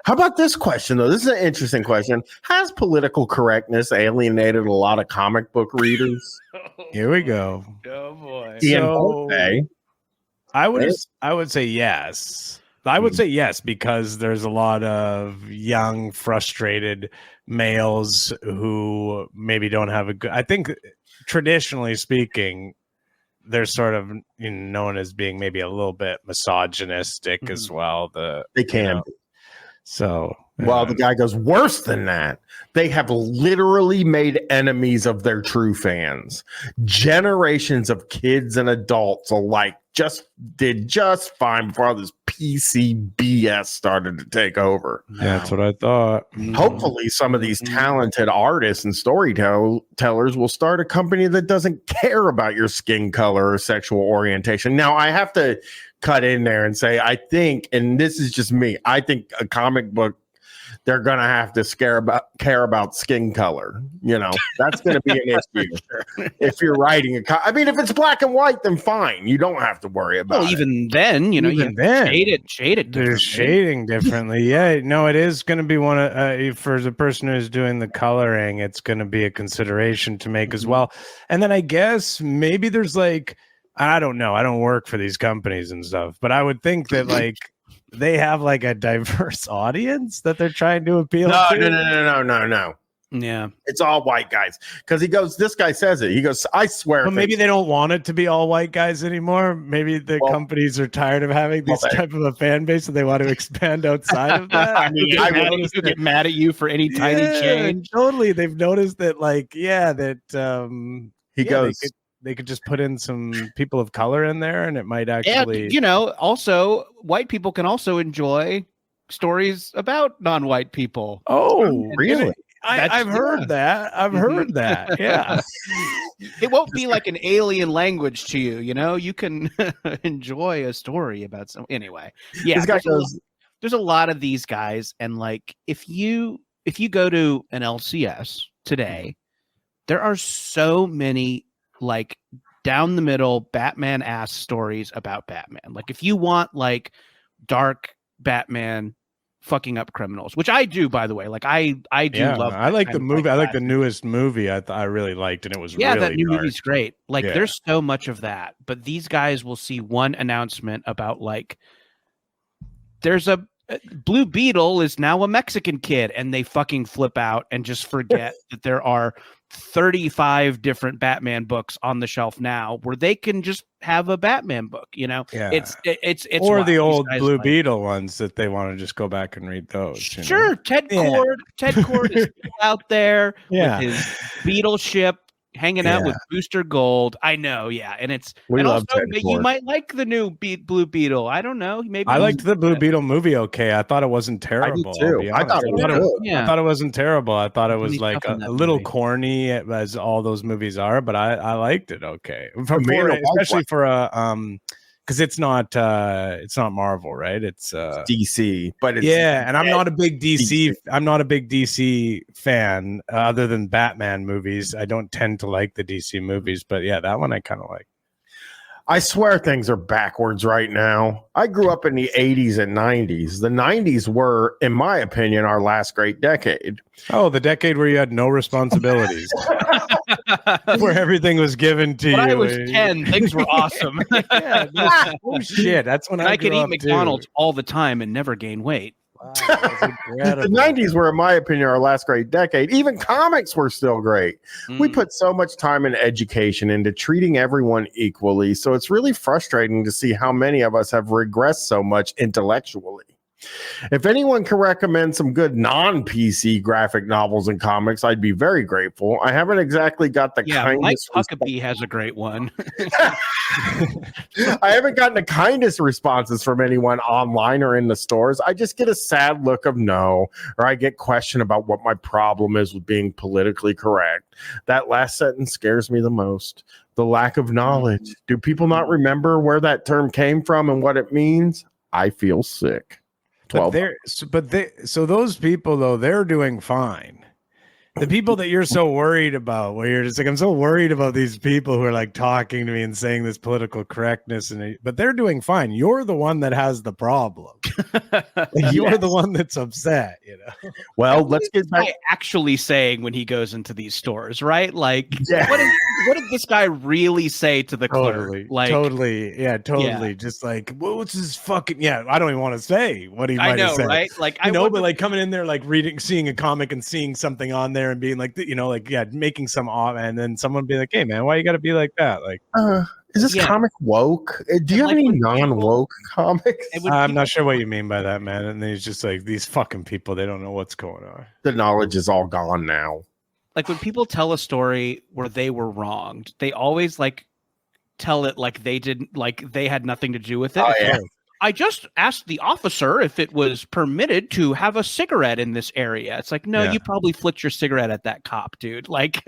How about this question, though? This is an interesting question. Has political correctness alienated a lot of comic book readers? Here we go. Oh boy. So I would say yes. I would say yes, because there's a lot of young, frustrated males who maybe don't have a good. I think traditionally speaking, they're sort of known as being maybe a little bit misogynistic as well. They can. So, well, the guy goes worse than that. They have literally made enemies of their true fans. Generations of kids and adults alike did just fine before all this PC BS started to take over. Yeah, that's what I thought. Hopefully, some of these talented artists and storytellers will start a company that doesn't care about your skin color or sexual orientation. Now, I have to cut in there and say, I think, and this is just me, I think a comic book, they're going to have to care about skin color. That's going to be an issue. If you're writing I mean, if it's black and white, then fine. You don't have to worry about it. Even then, shade it. They're shading differently. Yeah, no, it is going to be one of for the person who's doing the coloring, it's going to be a consideration to make as well. And then I guess maybe there's I don't know. I don't work for these companies and stuff, but I would think that they have a diverse audience that they're trying to appeal to. No. Yeah. It's all white guys. Because this guy says it. He goes, I swear. Well, maybe they don't want it to be all white guys anymore. Maybe the companies are tired of having this type of a fan base and they want to expand outside of that. I mean, I get mad at you for any tiny change. Totally. They've noticed that he goes, they could just put in some people of color in there and it might actually. And, also white people can also enjoy stories about non-white people. Oh, really? I've heard that. I've heard that. Yeah. It won't be like an alien language to you. You can enjoy a story about some. Anyway, yeah. There's a lot of these guys, and if you go to an LCS today, there are so many down the middle Batman ass stories about Batman. If you want dark Batman fucking up criminals, which I do, by the way. I do love. I like the movie. I like the newest movie. I really liked, and it was really that new dark. movie's great. There's so much of that, but these guys will see one announcement about there's a Blue Beetle is now a Mexican kid, and they fucking flip out and just forget that there are 35 different Batman books on the shelf now where they can just have a Batman book, it's or wild. The old Blue Beetle ones that they want to just go back and read those. Sure. Ted Cord is still out there with his Beetle ship hanging out with Booster Gold. I know. Yeah. And you might like the new Blue Beetle. I don't know. Maybe I liked the Blue Beetle movie. Okay. I thought it wasn't terrible. I did too. I thought it wasn't terrible. I thought it was a little corny as all those movies are, but I liked it. Okay. Especially for because it's not Marvel, right? It's DC, but and I'm not a big DC. I'm not a big DC fan, other than Batman movies. I don't tend to like the DC movies, but that one I kind of like. I swear things are backwards right now. I grew up in the 80s and 90s. The 90s were, in my opinion, our last great decade. Oh, the decade where you had no responsibilities. Where everything was given to you. When I was 10, things were awesome. Oh, shit. That's when I could eat McDonald's all the time and never gain weight. Wow, the 90s were, in my opinion, our last great decade. Even comics were still great. We put so much time and education into treating everyone equally. So it's really frustrating to see how many of us have regressed so much intellectually. If anyone can recommend some good non-PC graphic novels and comics, I'd be very grateful. I haven't exactly got the kindest. Mike Huckabee has a great one. I haven't gotten the kindest responses from anyone online or in the stores. I just get a sad look of no, or I get questioned about what my problem is with being politically correct. That last sentence scares me the most. The lack of knowledge. Do people not remember where that term came from and what it means? I feel sick. So those people, though, they're doing fine. the people that you're so worried about, where you're just like, I'm so worried about these people who are like talking to me and saying this political correctness, but they're doing fine. You're the one that has the problem. You're the one that's upset, you know. Well, let's get back. Actually saying when he goes into these stores, right? Like, what did this guy really say to the clerk? Like, totally. Just like, what's his fucking? Yeah, I don't even want to say what he might have said, right? Like, but like coming in there, like seeing a comic and seeing something on there and being like, making some and then someone be like, hey man, why you got to be like that? Like, is this comic woke? Do you have any non-woke comics? I'm not sure what you mean by that, man. And then he's just like, these fucking people, they don't know what's going on. The knowledge is all gone now. Like when people tell a story where they were wronged, they always like tell it like they didn't, like they had nothing to do with it. Oh, yeah. I just asked the officer if it was permitted to have a cigarette in this area. It's like, no, you probably flicked your cigarette at that cop, dude. Like,